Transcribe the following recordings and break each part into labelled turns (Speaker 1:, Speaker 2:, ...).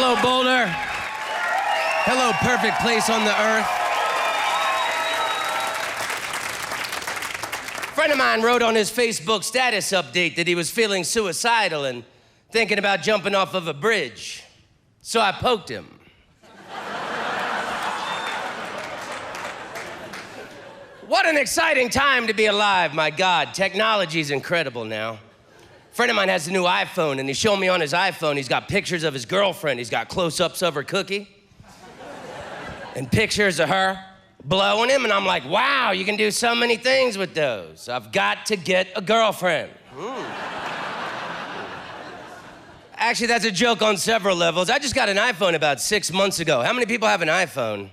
Speaker 1: Hello, Boulder. Hello, perfect place on the earth. A friend of mine wrote on his Facebook status update that he was feeling suicidal and thinking about jumping off of a bridge. So I poked him. What an exciting time to be alive, my God. Technology's incredible now. A friend of mine has a new iPhone, and he's showing me on his iPhone, he's got pictures of his girlfriend. He's got close-ups of her cookie and pictures of her blowing him, and I'm like, wow, you can do so many things with those. I've got to get a girlfriend. Actually, that's a joke on several levels. I just got an iPhone about 6 months ago. How many people have an iPhone?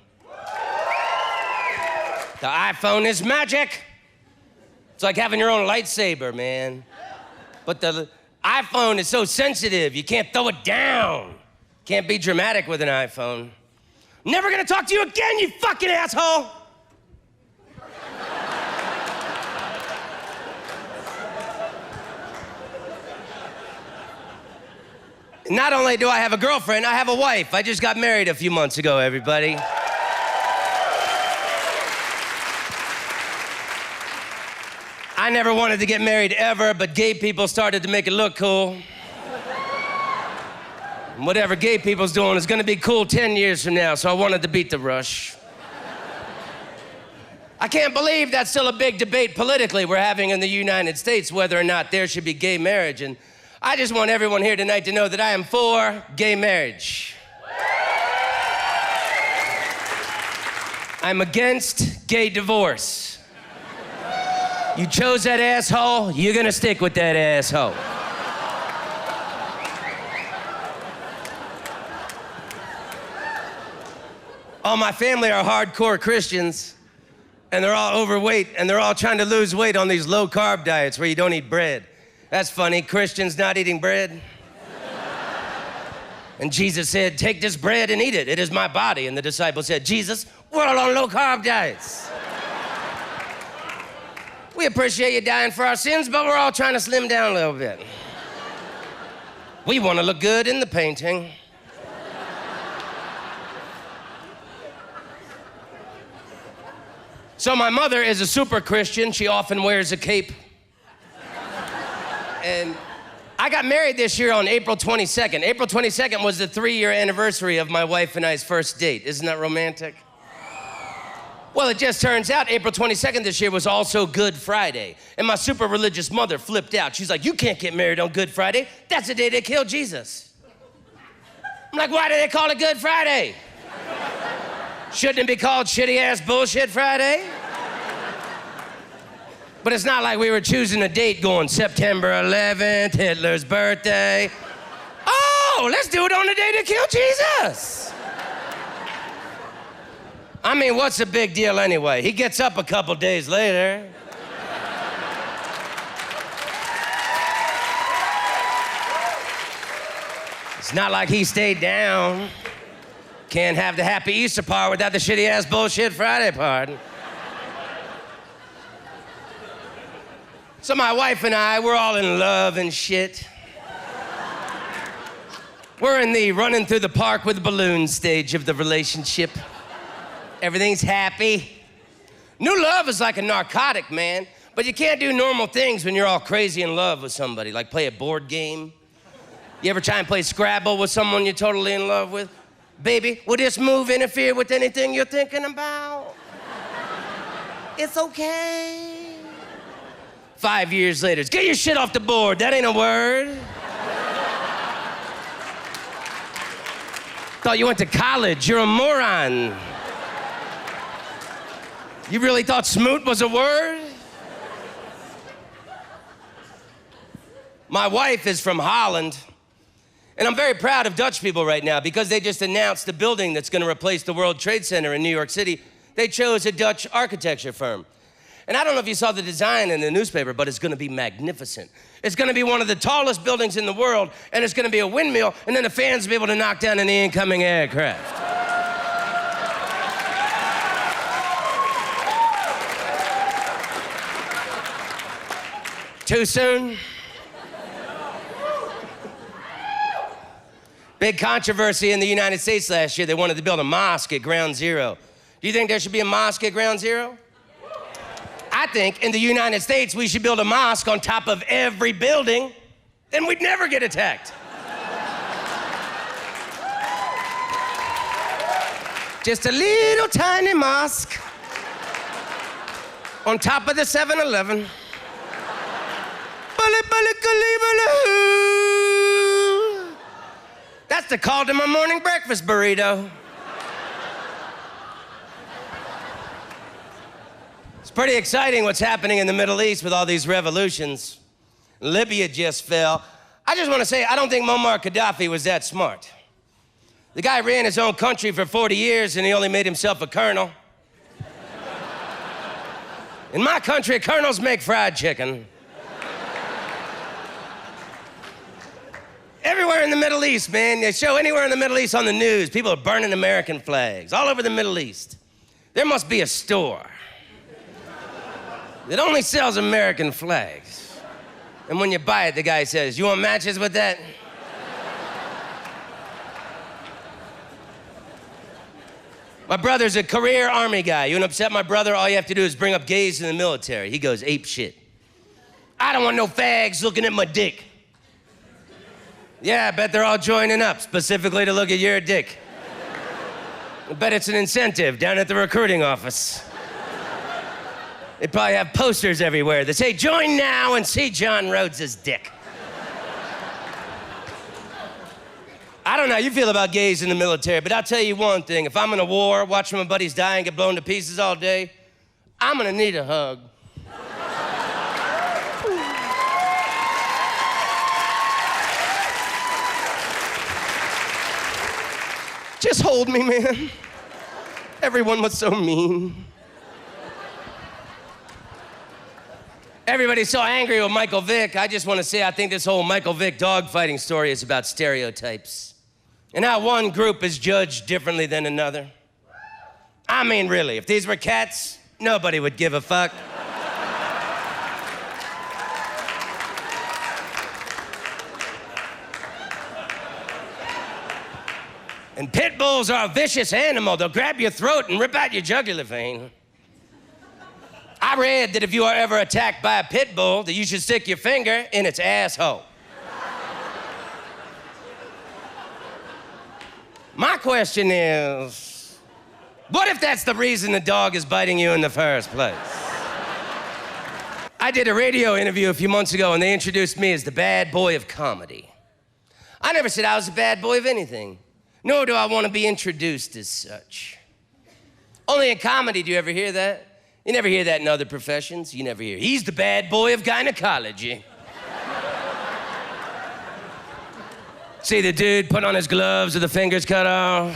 Speaker 1: The iPhone is magic. It's like having your own lightsaber, man. But the iPhone is so sensitive, you can't throw it down. Can't be dramatic with an iPhone. Never gonna talk to you again, you fucking asshole! Not only do I have a girlfriend, I have a wife. I just got married a few months ago, everybody. I never wanted to get married ever, but gay people started to make it look cool. And whatever gay people's doing is gonna be cool 10 years from now, so I wanted to beat the rush. I can't believe that's still a big debate politically we're having in the United States, whether or not there should be gay marriage. And I just want everyone here tonight to know that I am for gay marriage. I'm against gay divorce. You chose that asshole, you're gonna stick with that asshole. All my family are hardcore Christians, and they're all overweight, and they're all trying to lose weight on these low-carb diets where you don't eat bread. That's funny, Christians not eating bread. And Jesus said, take this bread and eat it. It is my body. And the disciples said, Jesus, we're all on low-carb diets. We appreciate you dying for our sins, but we're all trying to slim down a little bit. We want to look good in the painting. So my mother is a super Christian. She often wears a cape. And I got married this year on April 22nd. April 22nd was the 3-year anniversary of my wife and I's first date. Isn't that romantic? Well, it just turns out April 22nd this year was also Good Friday. And my super religious mother flipped out. She's like, you can't get married on Good Friday. That's the day they killed Jesus. I'm like, why do they call it Good Friday? Shouldn't it be called shitty-ass bullshit Friday? But it's not like we were choosing a date going September 11th, Hitler's birthday. Oh, let's do it on the day they killed Jesus. I mean, what's the big deal anyway? He gets up a couple days later. It's not like he stayed down. Can't have the happy Easter part without the shitty-ass bullshit Friday part. So my wife and I, we're all in love and shit. We're in the running through the park with balloons stage of the relationship. Everything's happy. New love is like a narcotic, man. But you can't do normal things when you're all crazy in love with somebody, like play a board game. You ever try and play Scrabble with someone you're totally in love with? Baby, will this move interfere with anything you're thinking about? It's okay. 5 years later, get your shit off the board. That ain't a word. Thought you went to college. You're a moron. You really thought smoot was a word? My wife is from Holland, and I'm very proud of Dutch people right now because they just announced the building that's gonna replace the World Trade Center in New York City. They chose a Dutch architecture firm. And I don't know if you saw the design in the newspaper, but it's gonna be magnificent. It's gonna be one of the tallest buildings in the world, and it's gonna be a windmill, and then the fans will be able to knock down any incoming aircraft. Too soon? Big controversy in the United States last year. They wanted to build a mosque at Ground Zero. Do you think there should be a mosque at Ground Zero? I think in the United States, we should build a mosque on top of every building, then we'd never get attacked. Just a little tiny mosque on top of the 7-Eleven. That's the call to my morning breakfast burrito. It's pretty exciting what's happening in the Middle East with all these revolutions. Libya just fell. I just want to say, I don't think Muammar Gaddafi was that smart. The guy ran his own country for 40 years and he only made himself a colonel. In my country, colonels make fried chicken. Everywhere in the Middle East, man, they show anywhere in the Middle East on the news, people are burning American flags all over the Middle East. There must be a store that only sells American flags. And when you buy it, the guy says, "You want matches with that?" My brother's a career Army guy. You want to upset my brother? All you have to do is bring up gays in the military. He goes ape shit. "I don't want no fags looking at my dick." Yeah, I bet they're all joining up specifically to look at your dick. I bet it's an incentive down at the recruiting office. They probably have posters everywhere that say, "Join now and see John Rhodes' dick." I don't know how you feel about gays in the military, but I'll tell you one thing. If I'm in a war, watching my buddies die and get blown to pieces all day, I'm gonna need a hug. Just hold me, man. Everyone was so mean. Everybody's so angry with Michael Vick. I just want to say I think this whole Michael Vick dogfighting story is about stereotypes and how one group is judged differently than another. I mean, really, if these were cats, nobody would give a fuck. And pit bulls are a vicious animal. They'll grab your throat and rip out your jugular vein. I read that if you are ever attacked by a pit bull, that you should stick your finger in its asshole. My question is, what if that's the reason the dog is biting you in the first place? I did a radio interview a few months ago and they introduced me as the bad boy of comedy. I never said I was a bad boy of anything, nor do I want to be introduced as such. Only in comedy do you ever hear that. You never hear that in other professions. You never hear, "He's the bad boy of gynecology." See the dude put on his gloves with the fingers cut off?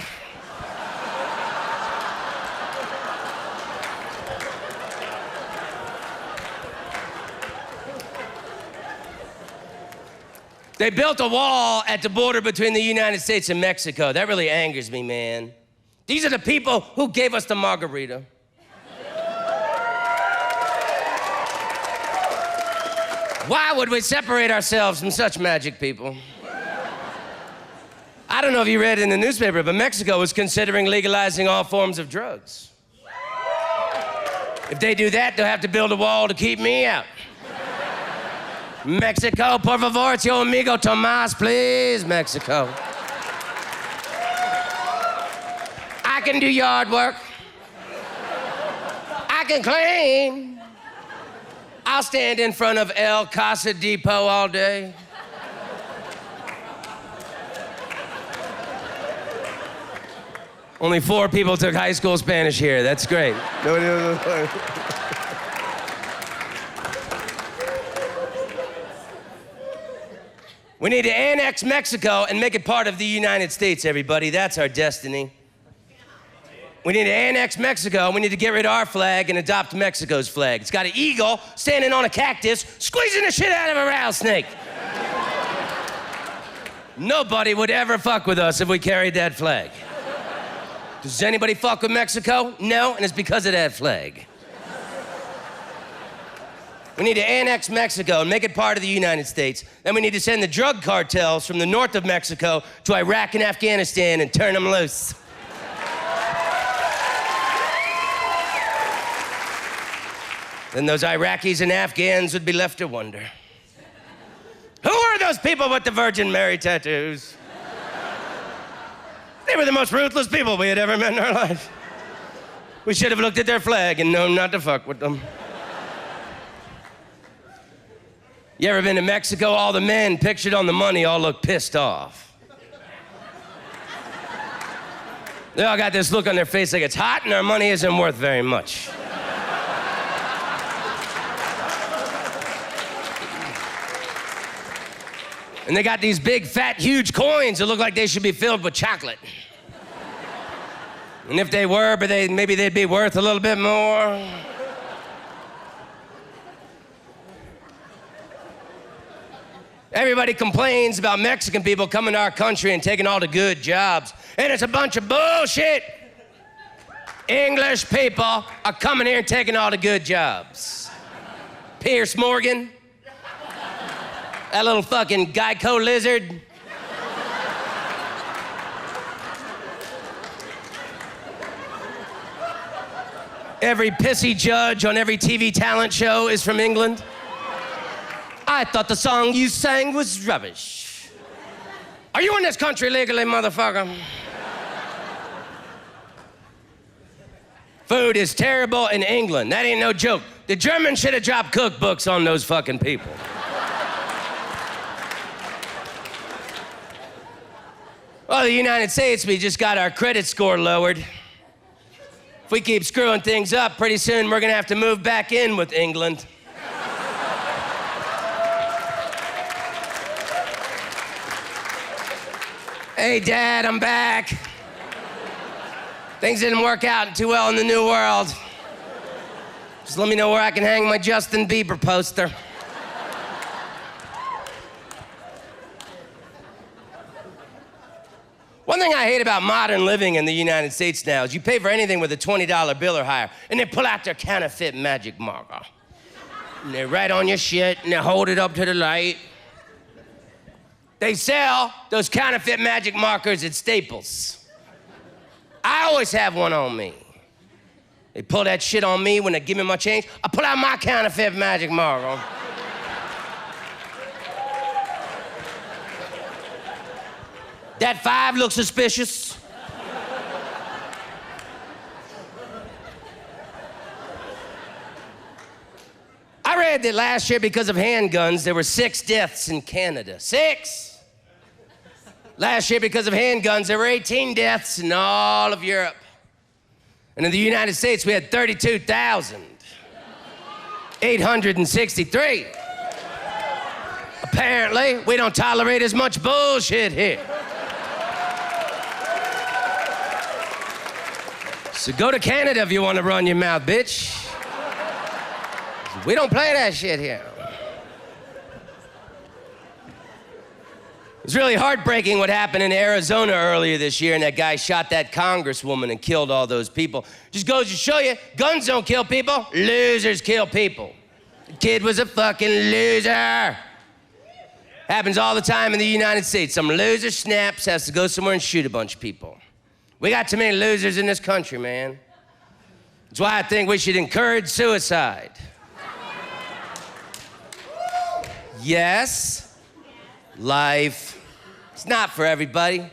Speaker 1: They built a wall at the border between the United States and Mexico. That really angers me, man. These are the people who gave us the margarita. Why would we separate ourselves from such magic people? I don't know if you read in the newspaper, but Mexico was considering legalizing all forms of drugs. If they do that, they'll have to build a wall to keep me out. Mexico, por favor, it's your amigo Tomas, please, Mexico. I can do yard work. I can clean. I'll stand in front of El Casa Depot all day. Only 4 people took high school Spanish here. That's great. Nobody knows. We need to annex Mexico and make it part of the United States, everybody. That's our destiny. We need to annex Mexico. We need to get rid of our flag and adopt Mexico's flag. It's got an eagle standing on a cactus, squeezing the shit out of a rattlesnake. Nobody would ever fuck with us if we carried that flag. Does anybody fuck with Mexico? No, and it's because of that flag. We need to annex Mexico and make it part of the United States. Then we need to send the drug cartels from the north of Mexico to Iraq and Afghanistan and turn them loose. Then those Iraqis and Afghans would be left to wonder. Who are those people with the Virgin Mary tattoos? They were the most ruthless people we had ever met in our life. We should have looked at their flag and known not to fuck with them. You ever been to Mexico? All the men pictured on the money all look pissed off. They all got this look on their face like it's hot and our money isn't worth very much. And they got these big, fat, huge coins that look like they should be filled with chocolate. And if they were, but maybe they'd be worth a little bit more. Everybody complains about Mexican people coming to our country and taking all the good jobs. And it's a bunch of bullshit. English people are coming here and taking all the good jobs. Pierce Morgan. That little fucking Geico lizard. Every pissy judge on every TV talent show is from England. I thought the song you sang was rubbish. Are you in this country legally, motherfucker? Food is terrible in England. That ain't no joke. The Germans should have dropped cookbooks on those fucking people. Well, the United States, we just got our credit score lowered. If we keep screwing things up, pretty soon we're gonna have to move back in with England. Hey, Dad, I'm back. Things didn't work out too well in the new world. Just let me know where I can hang my Justin Bieber poster. One thing I hate about modern living in the United States now is you pay for anything with a $20 bill or higher, and they pull out their counterfeit magic marker. And they write on your shit, and they hold it up to the light. They sell those counterfeit magic markers at Staples. I always have one on me. They pull that shit on me when they give me my change. I pull out my counterfeit magic marker. That 5 looks suspicious. I read that last year, because of handguns, there were 6 deaths in Canada. 6! Last year, because of handguns, there were 18 deaths in all of Europe. And in the United States, we had 32,863. Apparently, we don't tolerate as much bullshit here. So go to Canada if you want to run your mouth, bitch. We don't play that shit here. It was really heartbreaking what happened in Arizona earlier this year, and that guy shot that congresswoman and killed all those people. Just goes to show you, guns don't kill people, losers kill people. The kid was a fucking loser. Happens all the time in the United States. Some loser snaps, has to go somewhere and shoot a bunch of people. We got too many losers in this country, man. That's why I think we should encourage suicide. Yes, life. It's not for everybody.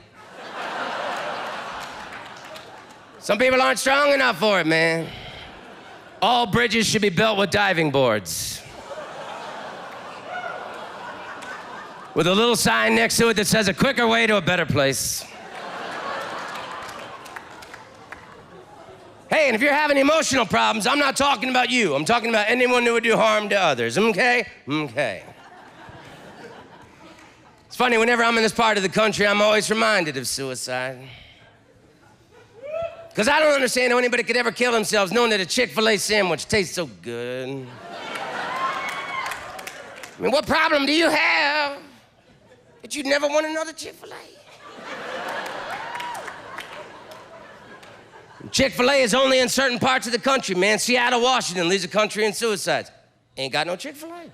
Speaker 1: Some people aren't strong enough for it, man. All bridges should be built with diving boards. With a little sign next to it that says a quicker way to a better place. Hey, and if you're having emotional problems, I'm not talking about you. I'm talking about anyone who would do harm to others, okay? Okay. It's funny, whenever I'm in this part of the country, I'm always reminded of suicide. Because I don't understand how anybody could ever kill themselves knowing that a Chick-fil-A sandwich tastes so good. I mean, what problem do you have that you'd never want another Chick-fil-A? Chick-fil-A is only in certain parts of the country, man. Seattle, Washington leads the country in suicides. Ain't got no Chick-fil-A.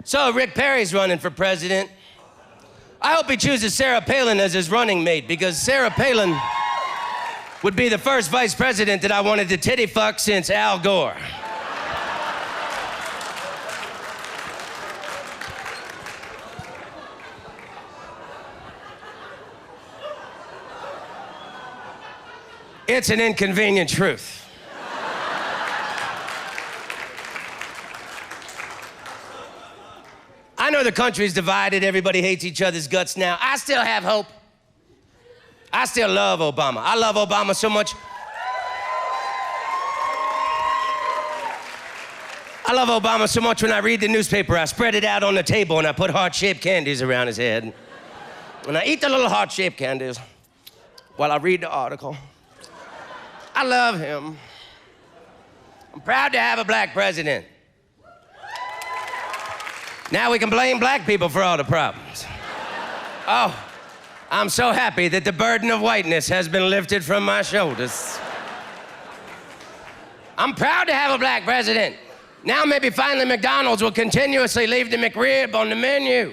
Speaker 1: So Rick Perry's running for president. I hope he chooses Sarah Palin as his running mate, because Sarah Palin would be the first vice president that I wanted to titty fuck since Al Gore. It's an inconvenient truth. I know the country's divided, everybody hates each other's guts now. I still have hope. I still love Obama. I love Obama so much. I love Obama so much when I read the newspaper, I spread it out on the table and I put heart-shaped candies around his head. And I eat the little heart-shaped candies while I read the article. I love him. I'm proud to have a black president. Now we can blame black people for all the problems. Oh, I'm so happy that the burden of whiteness has been lifted from my shoulders. I'm proud to have a black president. Now maybe finally McDonald's will continuously leave the McRib on the menu.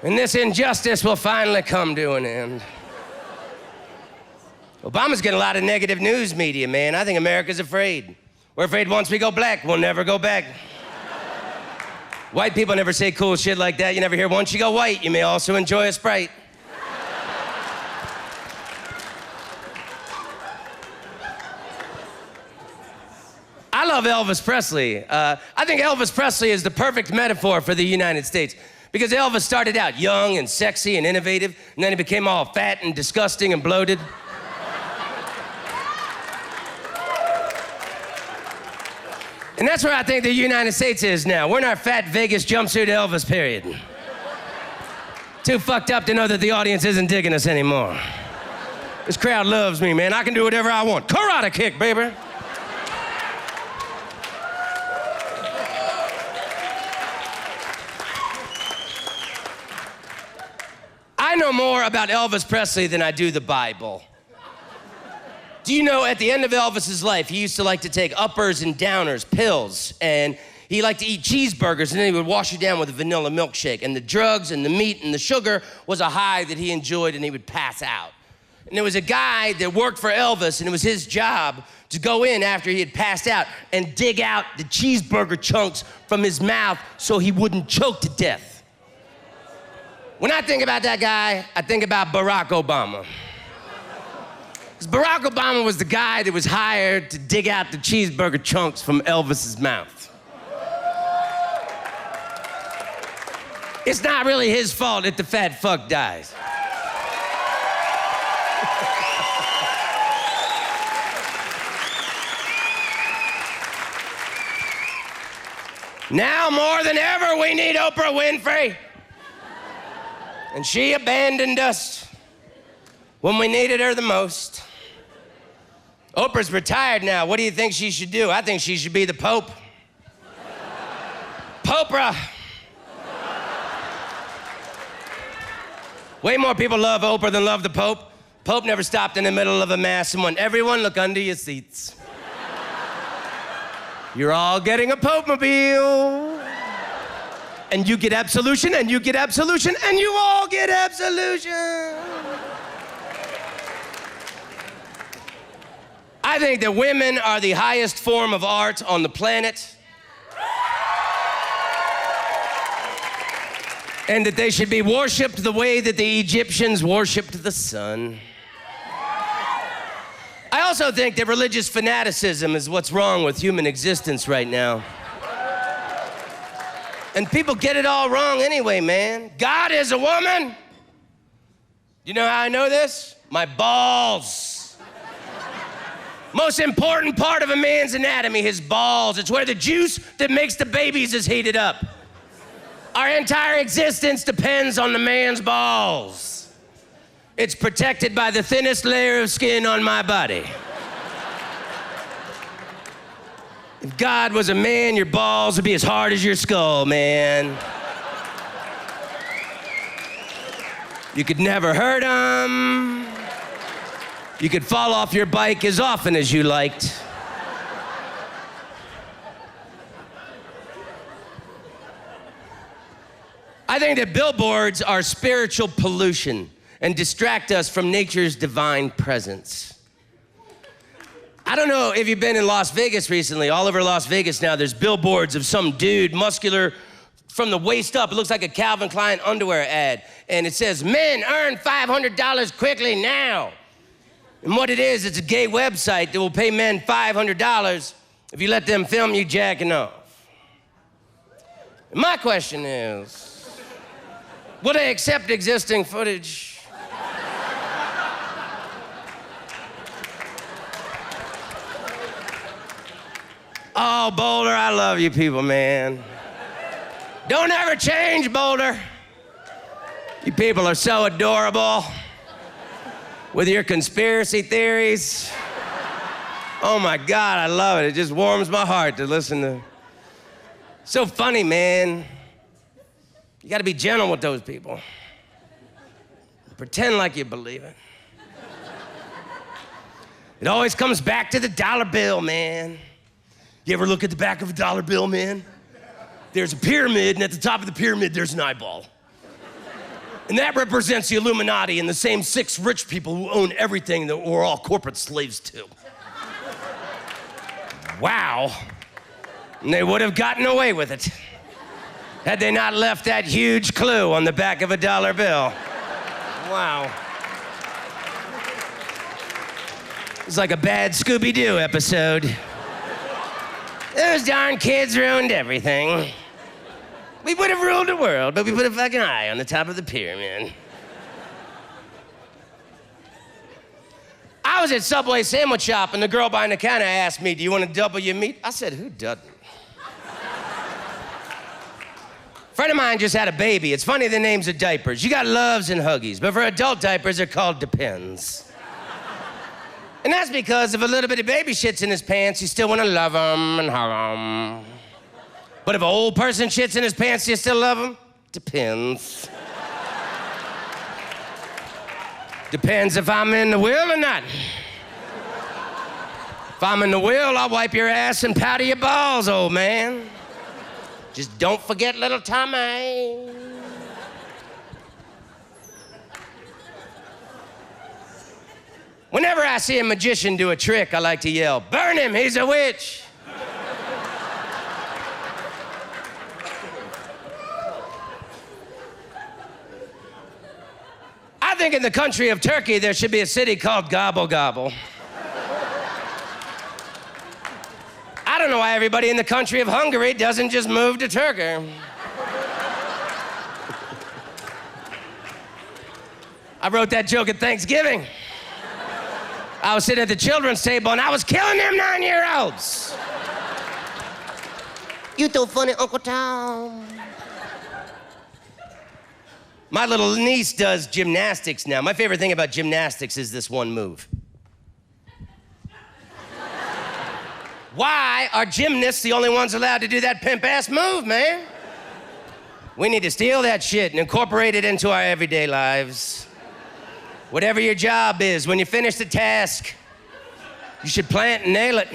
Speaker 1: And this injustice will finally come to an end. Obama's getting a lot of negative news media, man. I think America's afraid. We're afraid once we go black, we'll never go back. White people never say cool shit like that. You never hear, once you go white, you may also enjoy a Sprite. I love Elvis Presley. I think Elvis Presley is the perfect metaphor for the United States, because Elvis started out young and sexy and innovative, and then he became all fat and disgusting and bloated. And that's where I think the United States is now. We're in our fat Vegas jumpsuit Elvis period. Too fucked up to know that the audience isn't digging us anymore. This crowd loves me, man. I can do whatever I want. Karate kick, baby. I know more about Elvis Presley than I do the Bible. Do you know at the end of Elvis's life, he used to like to take uppers and downers, pills, and he liked to eat cheeseburgers, and then he would wash it down with a vanilla milkshake. And the drugs and the meat and the sugar was a high that he enjoyed, and he would pass out. And there was a guy that worked for Elvis, and it was his job to go in after he had passed out and dig out the cheeseburger chunks from his mouth so he wouldn't choke to death. When I think about that guy, I think about Barack Obama. Because Barack Obama was the guy that was hired to dig out the cheeseburger chunks from Elvis's mouth. It's not really his fault if the fat fuck dies. Now more than ever, we need Oprah Winfrey. And she abandoned us when we needed her the most. Oprah's retired now. What do you think she should do? I think she should be the Pope. Popra. Way more people love Oprah than love the Pope. Pope never stopped in the middle of a mass and went, everyone look under your seats. You're all getting a Pope-mobile. And you get absolution, and you get absolution, and you all get absolution. I think that women are the highest form of art on the planet. And that they should be worshipped the way that the Egyptians worshipped the sun. I also think that religious fanaticism is what's wrong with human existence right now. And people get it all wrong anyway, man. God is a woman. You know how I know this? My balls. Most important part of a man's anatomy, his balls. It's where the juice that makes the babies is heated up. Our entire existence depends on the man's balls. It's protected by the thinnest layer of skin on my body. If God was a man, your balls would be as hard as your skull, man. You could never hurt them. You could fall off your bike as often as you liked. I think that billboards are spiritual pollution and distract us from nature's divine presence. I don't know if you've been in Las Vegas recently. All over Las Vegas now, there's billboards of some dude, muscular from the waist up. It looks like a Calvin Klein underwear ad. And it says, men earn $500 quickly now. And what it is, it's a gay website that will pay men $500 if you let them film you jacking off. And my question is, will they accept existing footage? Oh, Boulder, I love you people, man. Don't ever change, Boulder. You people are so adorable with your conspiracy theories. Oh my God, I love it. It just warms my heart to listen to. So funny, man. You gotta be gentle with those people. Pretend like you believe it. It always comes back to the dollar bill, man. You ever look at the back of a dollar bill, man? There's a pyramid, and at the top of the pyramid, there's an eyeball. And that represents the Illuminati and the same 6 rich people who own everything that we're all corporate slaves to. Wow. And they would have gotten away with it had they not left that huge clue on the back of a dollar bill. Wow. It's like a bad Scooby-Doo episode. Those darn kids ruined everything. We would have ruled the world, but we put a fucking eye on the top of the pyramid. I was at Subway Sandwich Shop, and the girl behind the counter asked me, do you want to double your meat? I said, who doesn't? A friend of mine just had a baby. It's funny the names of diapers. You got Loves and Huggies, but for adult diapers, they're called Depends. And that's because if a little bit of baby shits in his pants, you still want to love him and hug him. But if an old person shits in his pants, you still love him? Depends. Depends if I'm in the wheel or not. If I'm in the wheel, I'll wipe your ass and powder your balls, old man. Just don't forget little Tommy. Whenever I see a magician do a trick, I like to yell, burn him, he's a witch. I think in the country of Turkey, there should be a city called Gobble Gobble. I don't know why everybody in the country of Hungary doesn't just move to Turkey. I wrote that joke at Thanksgiving. I was sitting at the children's table and I was killing them 9-year-olds. You too funny, Uncle Tom. My little niece does gymnastics now. My favorite thing about gymnastics is this one move. Why are gymnasts the only ones allowed to do that pimp-ass move, man? We need to steal that shit and incorporate it into our everyday lives. Whatever your job is, when you finish the task, you should plant and nail it.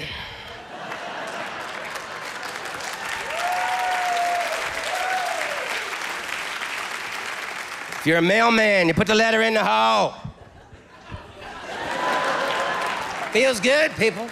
Speaker 1: If you're a mailman, you put the letter in the hole. Feels good, people.